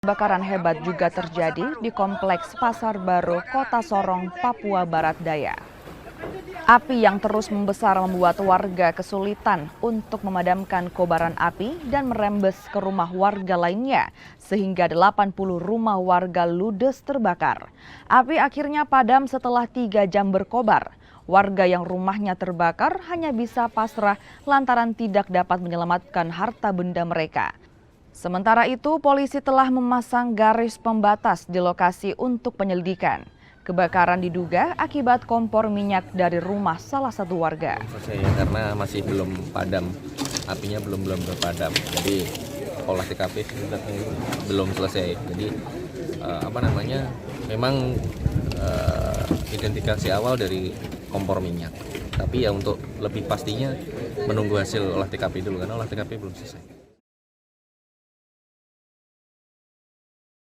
Kebakaran hebat juga terjadi di Kompleks Pasar Baru, Kota Sorong, Papua Barat Daya. Api yang terus membesar membuat warga kesulitan untuk memadamkan kobaran api dan merembes ke rumah warga lainnya, sehingga 80 rumah warga ludes terbakar. Api akhirnya padam setelah 3 jam berkobar. Warga yang rumahnya terbakar hanya bisa pasrah lantaran tidak dapat menyelamatkan harta benda mereka. Sementara itu, polisi telah memasang garis pembatas di lokasi untuk penyelidikan. Kebakaran diduga akibat kompor minyak dari rumah salah satu warga. Karena masih belum padam, apinya belum berpadam. Jadi olah TKP belum selesai. Jadi memang identifikasi awal dari kompor minyak. Tapi ya untuk lebih pastinya menunggu hasil olah TKP dulu karena olah TKP belum selesai.